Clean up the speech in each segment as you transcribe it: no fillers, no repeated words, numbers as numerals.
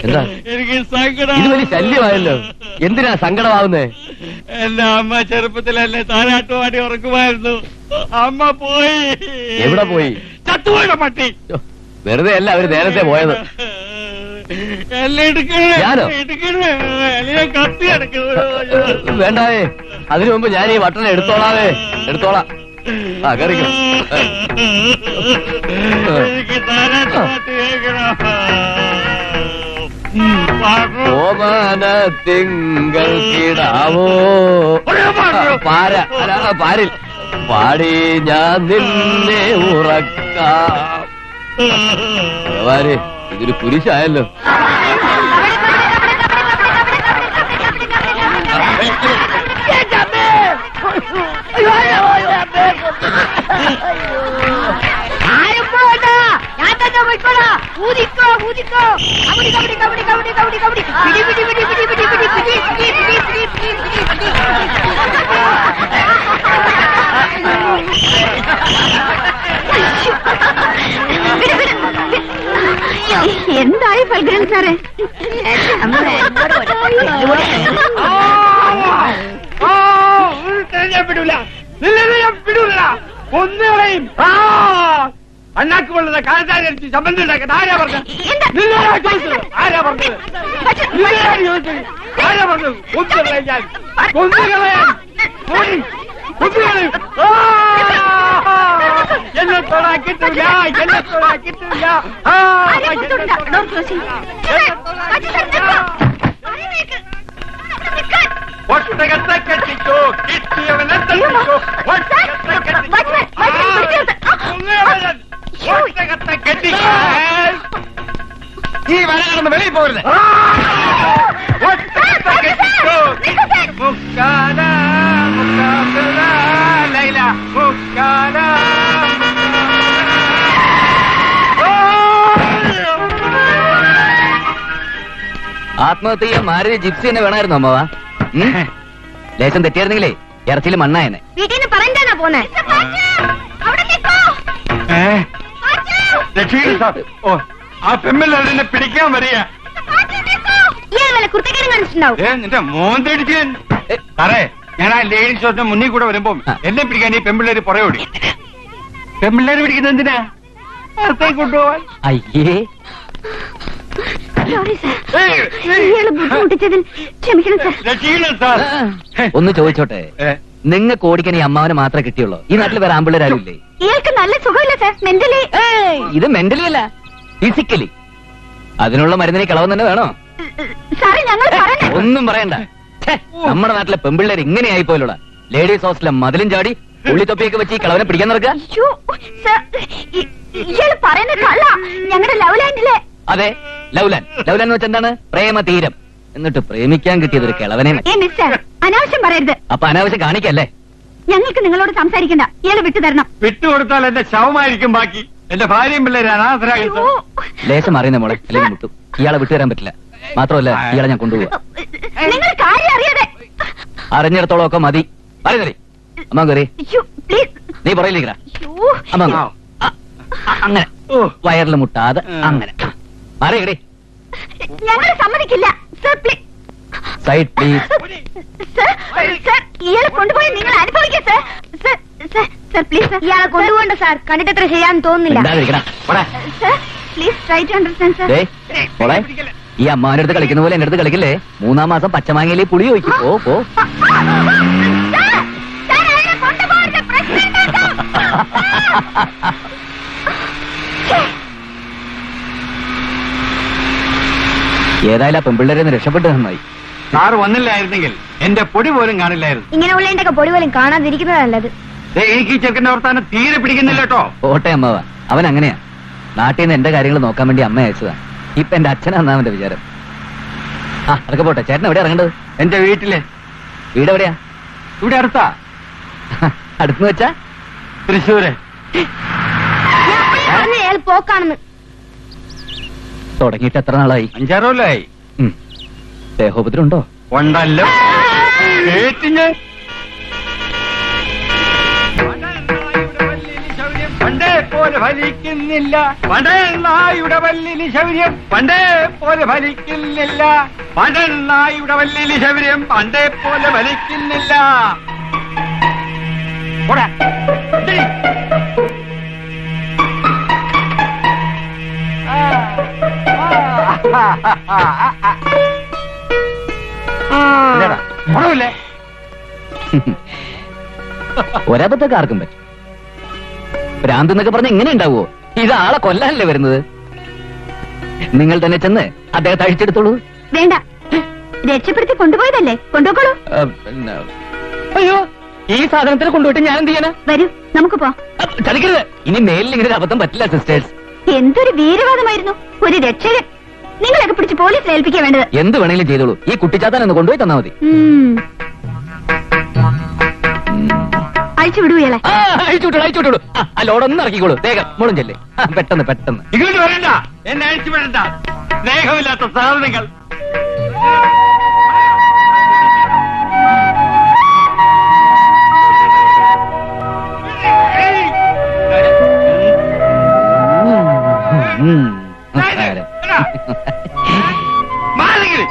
എന്താ എനിക്ക് സങ്കടം. ഇത് വലിയ ശല്യമായല്ലോ. എന്തിനാ സങ്കടമാവുന്നേ? എന്റെ അമ്മ ചെറുപ്പത്തിൽ എന്നെ താരാട്ടുപാടി ഉറക്കുമായിരുന്നു. അമ്മ പോയി. എവിടെ പോയി? ചത്തുപോയുടെ പട്ടി. വെറുതെ അല്ല അവര് നേരത്തെ പോയത്. എല്ലാം എടുക്കണേ. ഞാനോ? എടുക്കണേ. എല്ലാം കത്തി എടുക്കണേ. വേണ്ടാവേ, അതിനു മുമ്പ് ഞാൻ ഈ വട്ടനെ എടുത്തോളാവേ. എടുത്തോളാം. ആ കറിക്കണം. എനിക്ക് താരാട്ടുപാട്ട് കേൾക്കണം. ഓമന തിങ്കൾ കിടാവോ പാര അല്ല പാരിൽ പാടി ഞാൻ നിന്നെ ഉറക്കാം. ഭഗവാനെ, ഇതൊരു കുരിശായല്ലോ. എന്തായി ഫൽഗുരൻ സാറേ? വിടൂല, വിടൂല, ഒന്നുകളെയും അണ്ണാക്ക് കൊള്ളുന്ന കാലത്താരടിച്ച് സംബന്ധം ഉണ്ടാക്കുന്നത് ആരാ പറഞ്ഞത്? ആരാ പറഞ്ഞത്? ആരാ പറഞ്ഞത്? കൊന്നുകളയാൻ എന്നെ തൊടാൻ കിട്ടില്ല, എന്നെ തൊടാൻ കിട്ടില്ല. ഒട്ടകത്തെ കെട്ടിക്കോ, കിട്ടിയവനെ തട്ടിക്കോ. ഒട്ടകത്തെ കെട്ടിക്കോ. ഈ വരാണെന്ന് വെളിയിൽ പോരുത്. ഒട്ടകത്തെ കെട്ടിക്കോ. മുക്കാല മുക്കാല ലൈല മുക്കാല. ആത്മഹത്യ ചെയ്യാൻ മാരുതി ജിപ്സി തന്നെ വേണമായിരുന്നു അമ്മവാ. ലേശം തെറ്റിയായിരുന്നെങ്കിലേ ഇറച്ചിയിൽ മണ്ണായനെ. വീട്ടിൽ നിന്ന് പറഞ്ഞാ പോന്നെ. ഓ, ആ പെമ്മില്ലാതെ പിടിക്കാൻ വരിക. നിന്റെ മോൻ തടിച്ച് സാറേ, ഞാൻ ആ ലേഡീസ് ഷോപ്പിന് മുന്നിൽ കൂടെ വരുമ്പോ എന്നെ പിടിക്കാൻ ഈ പെമ്പിള്ളേര് പുറയോടി. പെമ്പിള്ളേര് പിടിക്കുന്നത് എന്തിനാ? അകത്തേക്ക് കൊണ്ടുപോവാൻ. അയ്യേ, ഒന്ന് ചോദിച്ചോട്ടെ, നിങ്ങൾക്ക് ഓടിക്കാൻ ഈ അമ്മാവനെ മാത്രമേ കിട്ടിയുള്ളൂ? ഈ നാട്ടിൽ വേറെ ആമ്പിള്ളേരും ഇല്ലേ? ഇയാൾക്ക് നല്ല സുഖമില്ല സാർ, മെന്റലി. ഇത് മെന്റലി അല്ല, ഫിസിക്കലി. അതിനുള്ള മരുന്നിനെ കളവൻ തന്നെ വേണോ? ഒന്നും പറയണ്ട. നമ്മുടെ നാട്ടിലെ പെമ്പിള്ളേർ ഇങ്ങനെ ആയിപ്പോയില്ലോടാ. ലേഡീസ് ഹോസ്റ്റലിലെ മതിലും ചാടി ഉള്ളിത്തൊപ്പിയൊക്കെ വെച്ച് ഈ കളവനെ പിടിക്കാൻ നടക്കുക. ഞങ്ങളുടെ ലവ് ലാൻഡിലെ. അതെ, ലവ്ലാൻ. ലവ്ലാൻ എന്ന് വെച്ചാൽ എന്താണ്? പ്രേമ തീരം. എന്നിട്ട് പ്രേമിക്കാൻ കിട്ടിയതൊരു കിളവനെ. അനാവശ്യം പറയരുത്. അപ്പൊ അനാവശ്യം കാണിക്കല്ലേ? ഞങ്ങൾക്ക് നിങ്ങളോട് സംസാരിക്കണ്ട, ഇയാളെ വിട്ടുതരണം. വിട്ടുകൊടുത്താൽ എന്റെ ശവമായിരിക്കും ബാക്കി. എന്റെ ഭാര്യയും പിള്ളേര് അനാഥരാകും. ലേശം അറിയുന്ന മോളെ, അല്ലെങ്കിൽ മുട്ടും. ഇയാളെ വിട്ടുതരാൻ പറ്റില്ല. മാത്രമല്ല, ഇയാളെ ഞാൻ കൊണ്ടുപോവാ. നിങ്ങൾ കാര്യം അറിയാതെ. അറിഞ്ഞിടത്തോളം ഒക്കെ മതി. പറയുന്നേ അമ്മ കയറി. നീ പറയില്ലേക്കാ അമ്മ. അങ്ങനെ വയറിൽ മുട്ടാതെ അങ്ങനെ അറിയടേ. ഞങ്ങൾ സമ്മതിക്കില്ല. Side please. ഇയാളെ കൊണ്ടുപോയി നിങ്ങൾ അനുഭവിക്കാം സർ. പ്ലീസ് ഇയാളെ കൊണ്ടുപോകണ്ട സാർ. കണ്ടിട്ട് അത്ര ചെയ്യാന്ന് തോന്നുന്നില്ല. Please try to understand sir. ഈ അമ്മാവന്റെ അടുത്ത് കളിക്കുന്ന പോലെ എന്റെ അടുത്ത് കളിക്കില്ലേ? 3-ാം മാസം പച്ചമാങ്ങയിലേ പുളി ഒഴിക്കും. പോ. ഏതായാലും ആ പെമ്പിള്ളേരെ രക്ഷപ്പെട്ടു നന്നായി. സാറ് വന്നില്ലായിരുന്നെങ്കിൽ എന്റെ പൊടി പോലും കാണില്ലായിരുന്നു. ഇങ്ങനെ ഉള്ളതിന്റെ പൊടി പോലും കാണാതിരിക്കുന്നത് നല്ലത്. എനിക്ക് ഈ ചെറുക്കന്റെ വർത്താനം തീരെ പിടിക്കുന്നില്ല കേട്ടോ. ഓട്ടെ അമ്മാവ, അവൻ അങ്ങനെയാ. നാട്ടിൽ നിന്ന് എന്റെ കാര്യങ്ങൾ നോക്കാൻ വേണ്ടി അമ്മ അയച്ചതാ. ഇപ്പൊ എന്റെ അച്ഛനാന്നാ അവന്റെ വിചാരം. ആ അതൊക്കെ പോട്ടെ. ചേട്ടൻ എവിടെയാ ഇറങ്ങേണ്ടത്? എന്റെ വീട്ടില്. വീട് എവിടെയാ? ഇവിടെ അടുത്താ. അടുത്തെന്ന് വെച്ചാ? തൃശ്ശൂര്. പോക്കാണെന്ന് തുടങ്ങിയിട്ട് എത്ര നാളായി? 5-6 കൊല്ലമായി. ദേഹോപദ്രം ഉണ്ടോ? ഉണ്ടല്ലോ. കേട്ടിഞ്ഞ് പോലെ ഫലിക്കുന്നില്ല. പണ്ടെണ്ണായുടെ വല്ലിന് ശൗര്യം പണ്ടേ പോലെ ഫലിക്കുന്നില്ല. പണ്ടെണ്ണായുടെ വല്ലിന് ശൗര്യം പണ്ടേ പോലെ ഫലിക്കുന്നില്ല. പോടാ. ഇത്തിരി. ഇല്ലടാ, ഗുണമില്ലേ? ഒരബദ്ധമൊക്കെ ആർക്കും പറ്റും. ഭ്രാന്ത് എന്നൊക്കെ പറഞ്ഞ എങ്ങനെ ഉണ്ടാവുമോ? ഇത് ആളെ കൊല്ലാനല്ലേ വരുന്നത്. നിങ്ങൾ തന്നെ ചെന്ന് അദ്ദേഹത്തെ അഴിച്ചെടുത്തോളൂ. വേണ്ട, രക്ഷപ്പെടുത്തി കൊണ്ടുപോയതല്ലേ, കൊണ്ടുപോക്കോളൂ. അയ്യോ, ഈ സാധനത്തിൽ കൊണ്ടുപോയിട്ട് ഞാൻ എന്ത് ചെയ്യാനാ? വരൂ, നമുക്ക് പോ. ചതിക്കരുത്. ഇനി മേലിൽ ഇങ്ങനെ ഒരു അബദ്ധം പറ്റില്ല സിസ്റ്റേഴ്സ്. എന്തൊരു വീരവാദമായിരുന്നു. ഒരു രക്ഷകൻ. നിങ്ങളൊക്കെ പിടിച്ച് പോലീസിൽ ഏൽപ്പിക്കാൻ വേണ്ടത്. എന്ത് വേണമെങ്കിലും ചെയ്തോളൂ. ഈ കുട്ടിച്ചാത്തൻ ഒന്ന് കൊണ്ടുപോയി തന്നാ മതി. അഴിച്ചു വിടൂ ഇയാളെ. അഴിച്ചുവിട്ടോളൂ. ആ ലോഡൊന്നും ഇറക്കിക്കോളൂ. വേഗം മോളും ചെല്ലേ. പെട്ടെന്ന് പെട്ടെന്ന്. ഇങ്ങോട്ട് വരണ്ട, എന്നെ അഴിച്ചു വിടണ്ട. സ്നേഹമില്ലാത്ത സാധനങ്ങൾ. നമസ്കാരം. മാറിക്കിളി.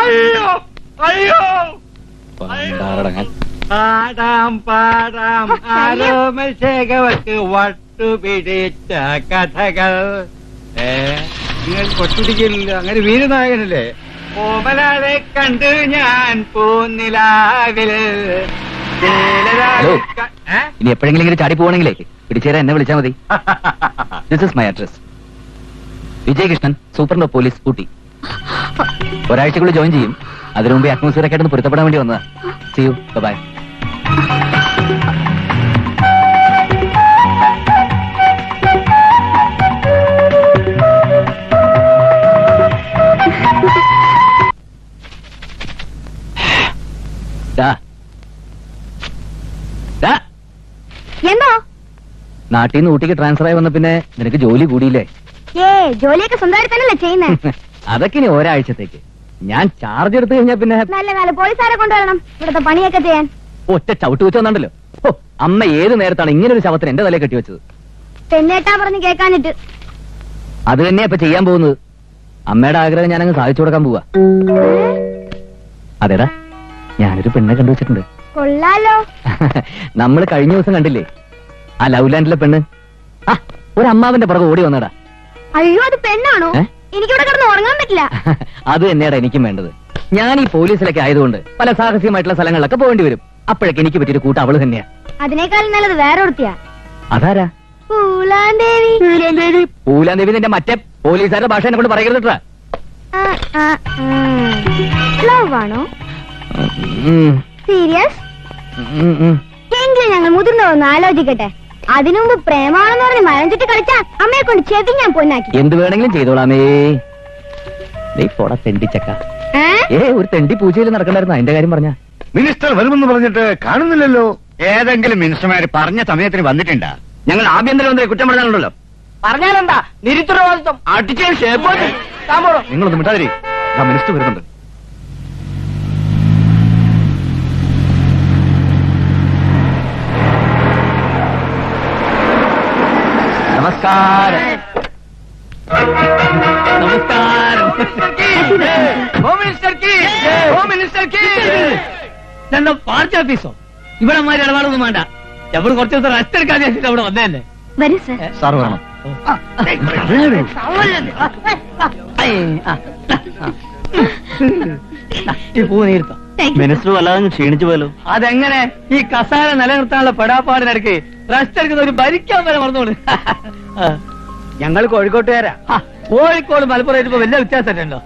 അയ്യോ അയ്യോ, പണ്ടാരടങ്ങാൻ. പാടാം പാടാം ആരോമശേഖവക്ക് വട്ടുപിടിച്ച കഥകൾ. നിങ്ങൾ കൊട്ടുപിടിക്കില്ല, അങ്ങനെ വീരനായകനല്ലേ? ഓമലാളെ കണ്ടു ഞാൻ പൂനിലാവിൽ. ഹലോ, ഇനി എപ്പോഴെങ്കിലും ഇങ്ങനെ ചാടി പോവാണെങ്കിലേ പിടിച്ചേരാൻ എന്നെ വിളിച്ചാൽ മതി. This is my address. Vijayakrishnan, superintendent of police, Ooty. ഒരാഴ്ചക്കുള്ളിൽ ജോയിൻ ചെയ്യും. അതിനു മുമ്പ് അറ്റ്മോസ്ഫിയർ ഒക്കെ ആയിട്ടൊന്ന് പൊരുത്തപ്പെടാൻ വേണ്ടി വന്നതാ. See you, bye. എന്തോ? നാട്ടിൽ നിന്ന് ഊട്ടിക്ക് ട്രാൻസ്ഫർ ആയി വന്ന പിന്നെ നിനക്ക് ജോലി കൂടിയില്ലേ? ജോലിയൊക്കെ സ്വന്തമായിട്ട് തന്നെയല്ലേ ചെയ്യുന്നേ? അതൊക്കെ ഇനി ഒരാഴ്ചത്തേക്ക്. ഞാൻ ചാർജ് എടുത്തു കഴിഞ്ഞാൽ പിന്നെ നല്ല കാലം പോലീസുകാരെ കൊണ്ടുവരണം ഇവിടുത്തെ പണിയൊക്കെ ചെയ്യാൻ. ഒറ്റ ചവിട്ട് വെച്ച് വന്നുണ്ടല്ലോ. ഓ, അമ്മ ഏത് നേരത്താണ് ഇങ്ങനെ ഒരു ശവത്തിന് എന്റെ തലയെ കെട്ടിവെച്ചത്? പെണ്ണേട്ടാ പറഞ്ഞ് കേൾക്കാനിട്ട്. അത് തന്നെയാ ഇപ്പൊ ചെയ്യാൻ പോകുന്നത്. അമ്മയുടെ ആഗ്രഹം ഞാനങ്ങ് സാധിച്ചു കൊടുക്കാൻ പോവാ. അതേടാ, ഞാനൊരു പെണ്ണെ കണ്ടുവച്ചിട്ടുണ്ട്. കൊള്ളാലോ. നമ്മൾ കഴിഞ്ഞ ദിവസം കണ്ടില്ലേ ആ ലവ് ലാൻഡിലെ പെണ്ണ്? ആ, ഒരു അമ്മാവന്റെ പുറകെ ഓടി വന്നടാ. അയ്യോ, അത് പെണ്ണാണോ? എനിക്കിവിടെ കിടന്ന് ഉറങ്ങാൻ പറ്റില്ല. അത് തന്നെയാടാ എനിക്കും വേണ്ടത്. ഞാൻ ഈ പോലീസിലൊക്കെ ആയതുകൊണ്ട് പല സാഹസികമായിട്ടുള്ള സ്ഥലങ്ങളിലൊക്കെ പോകേണ്ടി വരും. അപ്പോഴൊക്കെ എനിക്ക് പറ്റിയൊരു കൂട്ടം അവള് തന്നെയാ. അതിനേക്കാളും നല്ലത് വേറെ ഒരുത്തിയാ. അതാരാ? പൂലാന്തേവി. പൂലാന്തേവി നിന്റെ മറ്റേ പോലീസുകാരുടെ ഭാഷ എന്നെ കൊണ്ട് പറയരുതട്ടാ. ലവ് ആണോ? സീരിയസ്? എങ്കിലും ഞങ്ങൾ മുതിർന്നതൊന്ന് ആലോചിക്കട്ടെ. അതിനുമുമ്പ് പ്രേമാണെന്ന് പറഞ്ഞ് മരം ചുറ്റി കളിച്ചാ അമ്മയെ കൊണ്ട് ചെവി ഞാൻ പൊന്നാക്കി. എന്ത് വേണമെങ്കിലും ചെയ്തോളാമേ. പോടാ തെണ്ടിച്ചക്ക. ഒരു തെണ്ടി പൂജയിൽ നടക്കണ്ടായിരുന്നു. അതിന്റെ കാര്യം പറഞ്ഞ മിനിസ്റ്റർ വരുമെന്ന് പറഞ്ഞിട്ട് കാണുന്നില്ലല്ലോ. ഏതെങ്കിലും മിനിസ്റ്റർമാര് പറഞ്ഞ സമയത്തിന് വന്നിട്ടുണ്ടാ? ഞങ്ങൾ ആഭ്യന്തരമന്ത്രി കുറ്റം പറഞ്ഞാലുണ്ടല്ലോ. പറഞ്ഞാലെന്താ നിരുത്തരവാദിത്വം? അടിച്ച ഷേപ്പ്. നിങ്ങളൊന്നും മിണ്ടാതിരി. മിനിസ്റ്റർ വരുന്നുണ്ട്. നമസ്കാരം. നമസ്കാരം. ഇതെന്താ പാർട്ടി ഓഫീസോ? ഇവിടെ മാതിരി ഇടപാടൊന്നും വേണ്ട. എവിടെ കുറച്ച് ദിവസം റെസ്റ്റ് എടുക്കാൻ വെച്ചിട്ട് അവിടെ വന്നതല്ലേ. വരൂ സർ. സാർ വേണം. ഈ പൂ നീർത്തോ? മിനിസ്റ്റർ വല്ലാതെ ക്ഷീണിച്ചു പോലോ. അതെങ്ങനെ? ഈ കസാര നിലനിർത്താനുള്ള പെടാപ്പാടിനിടയ്ക്ക് റെസ്റ്റ് എടുക്കുന്ന ഒരു ഭരിക്കാൻ വരെ മറന്നോളൂ. ഞങ്ങൾ കോഴിക്കോട്ടുകാരാ. കോഴിക്കോട് മലപ്പുറം വലിയ വ്യത്യാസം ഉണ്ടോ?